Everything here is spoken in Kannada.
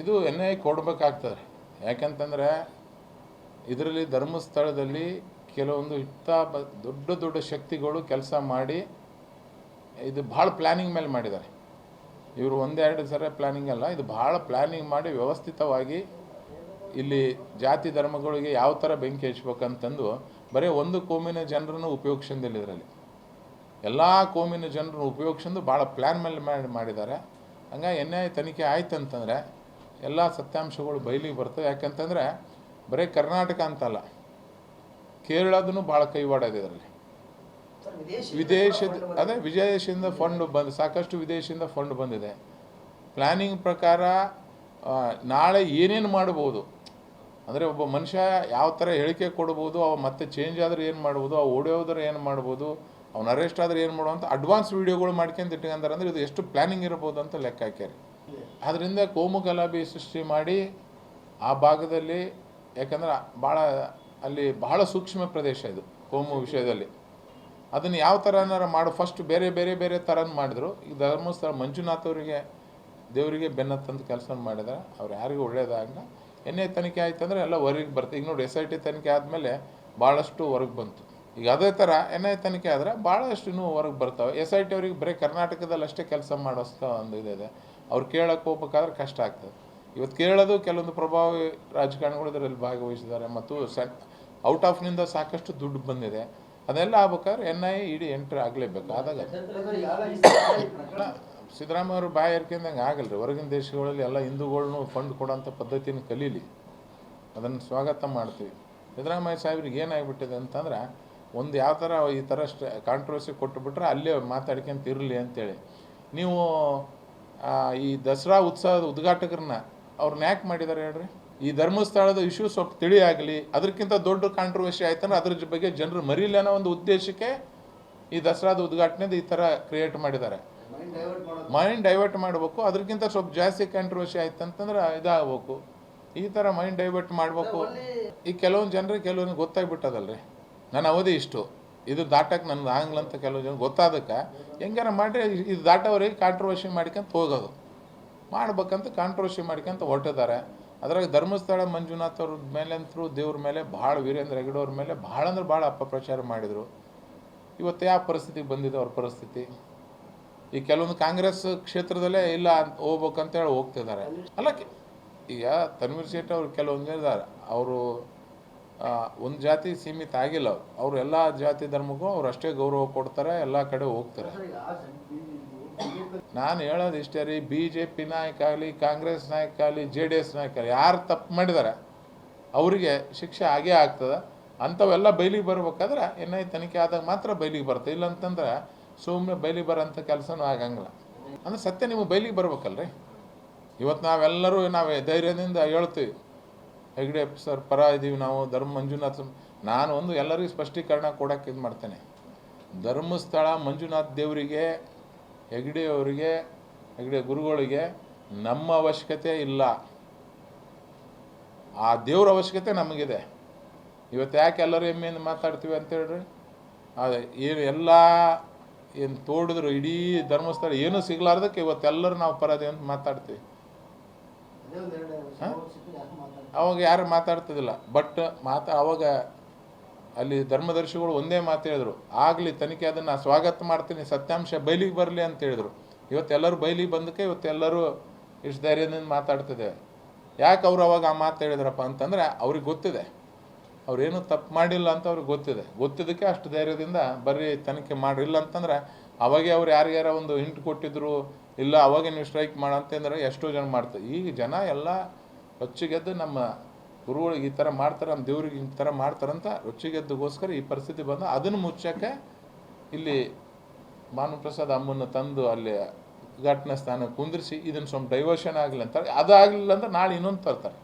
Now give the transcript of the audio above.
ಇದು NIA ಕೊಡಬೇಕಾಗ್ತದೆ. ಯಾಕಂತಂದರೆ ಇದರಲ್ಲಿ ಧರ್ಮಸ್ಥಳದಲ್ಲಿ ಕೆಲವೊಂದು ದೊಡ್ಡ ದೊಡ್ಡ ಶಕ್ತಿಗಳು ಕೆಲಸ ಮಾಡಿ ಇದು ಭಾಳ ಪ್ಲ್ಯಾನಿಂಗ್ ಮೇಲೆ ಮಾಡಿದ್ದಾರೆ. ಇವರು ಒಂದೆರಡು ಸರಿ ಪ್ಲ್ಯಾನಿಂಗ್ ಅಲ್ಲ, ಇದು ಭಾಳ ಪ್ಲ್ಯಾನಿಂಗ್ ಮಾಡಿ ವ್ಯವಸ್ಥಿತವಾಗಿ ಇಲ್ಲಿ ಜಾತಿ ಧರ್ಮಗಳಿಗೆ ಯಾವ ಥರ ಬೆಂಕಿ ಹಚ್ಬೇಕಂತಂದು ಬರೀ ಒಂದು ಕೋಮಿನ ಜನರನ್ನು ಉಪಯೋಗಿಸಿಲ್ಲ. ಇದರಲ್ಲಿ ಎಲ್ಲ ಕೋಮಿನ ಜನರನ್ನು ಉಪಯೋಗಿಸಿದ್ದು ಭಾಳ ಪ್ಲ್ಯಾನ್ ಮೇಲೆ ಮಾಡಿದ್ದಾರೆ. ಹಂಗಾಗಿ NIA ತನಿಖೆ ಆಯ್ತು ಅಂತಂದರೆ ಎಲ್ಲ ಸತ್ಯಾಂಶಗಳು ಬಯಲಿಗೆ ಬರ್ತವೆ. ಯಾಕಂತಂದರೆ ಬರೀ ಕರ್ನಾಟಕ ಅಂತಲ್ಲ, ಕೇರಳದೂ ಭಾಳ ಕೈವಾಡ ಇದೆ ಇದರಲ್ಲಿ. ವಿದೇಶದಿಂದ ಫಂಡ್ ಸಾಕಷ್ಟು ವಿದೇಶದಿಂದ ಫಂಡ್ ಬಂದಿದೆ. ಪ್ಲ್ಯಾನಿಂಗ್ ಪ್ರಕಾರ ನಾಳೆ ಏನೇನು ಮಾಡ್ಬೋದು ಅಂದರೆ ಒಬ್ಬ ಮನುಷ್ಯ ಯಾವ ಥರ ಹೇಳಿಕೆ ಕೊಡ್ಬೋದು, ಅವ ಮತ್ತೆ ಚೇಂಜ್ ಆದರೆ ಏನು ಮಾಡ್ಬೋದು, ಅವು ಓಡೋದ್ರೆ ಏನು ಮಾಡ್ಬೋದು, ಅವ್ನು ಅರೆಸ್ಟ್ ಆದರೆ ಏನು ಮಾಡೋ ಅಂತ ಅಡ್ವಾನ್ಸ್ ವೀಡಿಯೋಗಳು ಮಾಡ್ಕೊಂಡು ಇಟ್ಕೊಂಡಾರೆ. ಅಂದರೆ ಇದು ಎಷ್ಟು ಪ್ಲ್ಯಾನಿಂಗ್ ಇರ್ಬೋದು ಅಂತ ಲೆಕ್ಕ ಹಾಕ್ಯಾರಿ. ಆದ್ದರಿಂದ ಕೋಮು ಗಲಭೆ ಸೃಷ್ಟಿ ಮಾಡಿ ಆ ಭಾಗದಲ್ಲಿ, ಯಾಕಂದ್ರೆ ಅಲ್ಲಿ ಬಹಳ ಸೂಕ್ಷ್ಮ ಪ್ರದೇಶ ಇದು ಕೋಮು ವಿಷಯದಲ್ಲಿ. ಅದನ್ನು ಯಾವ ಥರನಾರ ಫಸ್ಟ್ ಬೇರೆ ಬೇರೆ ಬೇರೆ ಥರ ಮಾಡಿದ್ರು. ಈಗ ಧರ್ಮಸ್ಥಳ ಮಂಜುನಾಥ್ ಅವರಿಗೆ ದೇವರಿಗೆ ಬೆನ್ನತ್ತಂತ ಕೆಲಸ ಮಾಡಿದ್ದಾರೆ. ಅವ್ರು ಯಾರಿಗೂ ಒಳ್ಳೇದಾಗಲ್ಲ. NIA ತನಿಖೆ ಆಯ್ತು ಅಂದರೆ ಎಲ್ಲ ಹೊರಗೆ ಬರ್ತದೆ. ಈಗ ನೋಡಿ SIT ತನಿಖೆ ಆದಮೇಲೆ ಭಾಳಷ್ಟು ಹೊರಗೆ ಬಂತು. ಈಗ ಅದೇ ಥರ NIA ತನಿಖೆ ಆದರೆ ಭಾಳಷ್ಟು ಇನ್ನೂ ಹೊರಗೆ ಬರ್ತಾವೆ. SIT ಅವ್ರಿಗೆ ಬರೀ ಕರ್ನಾಟಕದಲ್ಲಿ ಅಷ್ಟೇ ಕೆಲಸ ಮಾಡೋಷ್ಟು ಒಂದು ಇದೆ. ಅವ್ರು ಕೇಳಕ್ಕೆ ಹೋಗ್ಬೇಕಾದ್ರೆ ಕಷ್ಟ ಆಗ್ತದೆ. ಇವತ್ತು ಕೇಳೋದು ಕೆಲವೊಂದು ಪ್ರಭಾವಿ ರಾಜಕಾರಣಿಗಳು ಇದರಲ್ಲಿ ಭಾಗವಹಿಸಿದ್ದಾರೆ ಮತ್ತು ಔಟ್ ಆಫ್ನಿಂದ ಸಾಕಷ್ಟು ದುಡ್ಡು ಬಂದಿದೆ. ಅದೆಲ್ಲ ಆಗ್ಬೇಕಾದ್ರೆ NIA ಇಡೀ ಎಂಟ್ರಿ ಆಗಲೇಬೇಕು. ಆದಾಗ ಸಿದ್ದರಾಮಯ್ಯ ಅವರು ಬಾಯಿ ಏರ್ಕೊಂಡಂಗೆ ಆಗಲ್ಲ ರೀ. ಹೊರಗಿನ ದೇಶಗಳಲ್ಲಿ ಎಲ್ಲ ಹಿಂದೂಗಳ್ನು ಫಂಡ್ ಕೊಡೋಂಥ ಪದ್ಧತಿನ ಕಲೀಲಿ, ಅದನ್ನು ಸ್ವಾಗತ ಮಾಡ್ತೀವಿ. ಸಿದ್ದರಾಮಯ್ಯ ಸಾಹೇಬ್ರಿಗೆ ಏನಾಗಿಬಿಟ್ಟಿದೆ ಅಂತಂದ್ರೆ ಒಂದು ಯಾವ ಥರ ಈ ಥರ ಕಾಂಟ್ರವರ್ಸಿ ಕೊಟ್ಟುಬಿಟ್ರೆ ಅಲ್ಲೇ ಮಾತಾಡ್ಕೊಂತ ಇರಲಿ ಅಂತೇಳಿ. ನೀವು ಈ ದಸರಾ ಉತ್ಸವದ ಉದ್ಘಾಟಕರನ್ನ ಅವ್ರನ್ನ ಯಾಕೆ ಮಾಡಿದ್ದಾರೆ ಹೇಳ್ರಿ? ಈ ಧರ್ಮಸ್ಥಳದ ಇಶ್ಯೂ ಸ್ವಲ್ಪ ತಿಳಿ ಆಗಲಿ, ಅದಕ್ಕಿಂತ ದೊಡ್ಡ ಕಾಂಟ್ರವರ್ಸಿ ಆಯ್ತಂದ್ರೆ ಅದ್ರ ಬಗ್ಗೆ ಜನರು ಮರೀಲಿ ಅನ್ನೋ ಒಂದು ಉದ್ದೇಶಕ್ಕೆ ಈ ದಸರಾದ ಉದ್ಘಾಟನೆದು ಈ ಥರ ಕ್ರಿಯೇಟ್ ಮಾಡಿದ್ದಾರೆ. ಮೈಂಡ್ ಡೈವರ್ಟ್ ಮಾಡಬೇಕು. ಅದಕ್ಕಿಂತ ಸ್ವಲ್ಪ ಜಾಸ್ತಿ ಕಾಂಟ್ರವರ್ಸಿ ಆಯ್ತು ಅಂತಂದ್ರೆ ಇದಾಗಬೇಕು. ಈ ಥರ ಮೈಂಡ್ ಡೈವರ್ಟ್ ಮಾಡಬೇಕು. ಈ ಕೆಲವೊಂದು ಜನರಿಗೆ ಕೆಲವೊಂದು ಗೊತ್ತಾಗ್ಬಿಟ್ಟದಲ್ರಿ, ನನ್ನ ಅವಧಿ ಇಷ್ಟು, ಇದು ದಾಟಕ್ಕೆ ನನಗೆ ಆಗಲ್ಲ ಅಂತ ಕೆಲವು ಜನ ಗೊತ್ತಾದಕ್ಕೆ ಹೆಂಗಾರ ಮಾಡಿ ಇದು ದಾಟೋರಿಗೆ ಕಾಂಟ್ರವರ್ಸಿ ಮಾಡ್ಕೊಂತ ಹೋಗೋದು ಮಾಡ್ಬೇಕಂತ ಕಾಂಟ್ರವರ್ಸಿ ಮಾಡ್ಕೊಂತ ಹೊರಟಿದ್ದಾರೆ. ಅದ್ರಾಗ ಧರ್ಮಸ್ಥಳ ಮಂಜುನಾಥ್ ಅವ್ರ ಮೇಲಂತರೂ ದೇವ್ರ ಮೇಲೆ ಭಾಳ ವೀರೇಂದ್ರ ಹೆಗಡೆ ಅವ್ರ ಮೇಲೆ ಭಾಳ ಅಂದ್ರೆ ಭಾಳ ಅಪಪ್ರಚಾರ ಮಾಡಿದರು. ಇವತ್ತು ಯಾವ ಪರಿಸ್ಥಿತಿಗೆ ಬಂದಿದೆ ಅವ್ರ ಪರಿಸ್ಥಿತಿ? ಈ ಕೆಲವೊಂದು ಕಾಂಗ್ರೆಸ್ ಕ್ಷೇತ್ರದಲ್ಲೇ ಇಲ್ಲ ಹೋಗ್ಬೇಕಂತೇಳಿ ಹೋಗ್ತಿದ್ದಾರೆ. ಅಲ್ಲ, ಈಗ ತನ್ವೀರ್ ಸೇಠ್ ಅವ್ರು ಕೆಲವೊಂದು ಇದ್ದಾರೆ, ಅವರು ಒಂದು ಜಾತಿ ಸೀಮಿತ ಆಗಿಲ್ಲ. ಅವರು ಎಲ್ಲ ಜಾತಿ ಧರ್ಮಕ್ಕೂ ಅವ್ರು ಅಷ್ಟೇ ಗೌರವ ಕೊಡ್ತಾರೆ, ಎಲ್ಲ ಕಡೆ ಹೋಗ್ತಾರೆ. ನಾನು ಹೇಳೋದು ಇಷ್ಟೇ ರೀ, BJP ನಾಯಕ ಆಗಲಿ, ಕಾಂಗ್ರೆಸ್ ನಾಯಕ ಆಗಲಿ, JDS ನಾಯಕ ಆಗಲಿ, ಯಾರು ತಪ್ಪು ಮಾಡಿದ್ದಾರೆ ಅವರಿಗೆ ಶಿಕ್ಷೆ ಆಗೇ ಆಗ್ತದೆ. ಅಂಥವೆಲ್ಲ ಬಯಲಿಗೆ ಬರ್ಬೇಕಾದ್ರೆ NIA ತನಿಖೆ ಆದಾಗ ಮಾತ್ರ ಬಯಲಿಗೆ ಬರ್ತದೆ. ಇಲ್ಲಂತಂದ್ರೆ ಸುಮ್ಮನೆ ಬಯಲಿಗೆ ಬರೋಂಥ ಕೆಲಸನೂ ಆಗಂಗಿಲ್ಲ. ಅಂದ್ರೆ ಸತ್ಯ ನಿಮಗೆ ಬಯಲಿಗೆ ಬರ್ಬೇಕಲ್ರಿ. ಇವತ್ತು ನಾವೆಲ್ಲರೂ ಧೈರ್ಯದಿಂದ ಹೇಳ್ತೀವಿ, ಹೆಗ್ಡೆ ಸರ್ ಪರ ಇದ್ದೀವಿ ನಾವು, ಮಂಜುನಾಥ್. ನಾನು ಒಂದು ಎಲ್ಲರಿಗೂ ಸ್ಪಷ್ಟೀಕರಣ ಕೊಡೋಕ್ಕೆ ಇದು ಮಾಡ್ತೇನೆ. ಧರ್ಮಸ್ಥಳ ಮಂಜುನಾಥ್ ದೇವರಿಗೆ, ಹೆಗ್ಡೆ ಅವರಿಗೆ, ಹೆಗ್ಡೆ ಗುರುಗಳಿಗೆ ನಮ್ಮ ಅವಶ್ಯಕತೆ ಇಲ್ಲ, ಆ ದೇವ್ರ ಅವಶ್ಯಕತೆ ನಮಗಿದೆ. ಇವತ್ತು ಯಾಕೆ ಎಲ್ಲರೂ ಹೆಮ್ಮೆಯಿಂದ ಮಾತಾಡ್ತೀವಿ ಅಂತೇಳ್ರಿ, ಏನು ತೋಡಿದ್ರು ಇಡೀ ಧರ್ಮಸ್ಥಳ ಏನೂ ಸಿಗ್ಲಾರ್ದಕ್ಕೆ ಇವತ್ತೆಲ್ಲರೂ ನಾವು ಪರದೆ ಅಂತ ಮಾತಾಡ್ತೀವಿ. ಅವಾಗ ಯಾರು ಮಾತಾಡ್ತಿದ್ದಿಲ್ಲ. ಬಟ್ ಅವಾಗ ಅಲ್ಲಿ ಧರ್ಮದರ್ಶಿಗಳು ಒಂದೇ ಮಾತು ಹೇಳಿದ್ರು, ಆಗಲಿ ತನಿಖೆ, ಅದನ್ನು ಸ್ವಾಗತ ಮಾಡ್ತೀನಿ, ಸತ್ಯಾಂಶ ಬಯಲಿಗೆ ಬರಲಿ ಅಂತ ಹೇಳಿದ್ರು. ಇವತ್ತೆಲ್ಲರೂ ಬಯಲಿಗೆ ಬಂದಕ್ಕೆ ಇವತ್ತೆಲ್ಲರೂ ಇಷ್ಟು ಧೈರ್ಯದಿಂದ ಮಾತಾಡ್ತಿದೆ. ಯಾಕೆ ಅವ್ರು ಅವಾಗ ಆ ಮಾತು ಹೇಳಿದ್ರಪ್ಪ ಅಂತಂದರೆ ಅವ್ರಿಗೆ ಗೊತ್ತಿದೆ ಅವ್ರೇನು ತಪ್ಪು ಮಾಡಿಲ್ಲ ಅಂತ ಅವ್ರಿಗೆ ಗೊತ್ತಿದ್ದಕ್ಕೆ ಅಷ್ಟು ಧೈರ್ಯದಿಂದ ಬರ್ರಿ ತನಿಖೆ ಮಾಡಿಲ್ಲ ಅಂತಂದ್ರೆ ಅವಾಗೆ ಅವ್ರು ಯಾರಿಗಾರ ಒಂದು ಹಿಂಟ್ ಕೊಟ್ಟಿದ್ರು, ಇಲ್ಲ ಅವಾಗೆ ನೀವು ಸ್ಟ್ರೈಕ್ ಮಾಡಂತಂದ್ರೆ ಎಷ್ಟೋ ಜನ ಮಾಡ್ತಾರೆ. ಈಗ ಜನ ಎಲ್ಲ ರೊಚ್ಚಿಗೆದ್ದು ನಮ್ಮ ಗುರುಗಳಿಗೆ ಈ ಥರ ಮಾಡ್ತಾರೆ, ನಮ್ಮ ದೇವ್ರಿಗೆ ಈ ಥರ ಮಾಡ್ತಾರಂತ ರೊಚ್ಚಿಗೆದ್ದುಗೋಸ್ಕರ ಈ ಪರಿಸ್ಥಿತಿ ಬಂದ. ಅದನ್ನು ಮುಚ್ಚಕ್ಕೆ ಇಲ್ಲಿ ಭಾನುಪ್ರಸಾದ್ ಅಮ್ಮನ್ನು ತಂದು ಅಲ್ಲಿ ಉದ್ಘಾಟನಾ ಸ್ಥಾನ ಕುಂದಿರಿಸಿ ಇದನ್ನು ಸ್ವಲ್ಪ ಡೈವರ್ಷನ್ ಆಗಲಿ ಅಂತಾರೆ. ಅದು ಆಗಲಿಲ್ಲ ಅಂದ್ರೆ ನಾಳೆ ಇನ್ನೊಂದು ತರ್ತಾರೆ.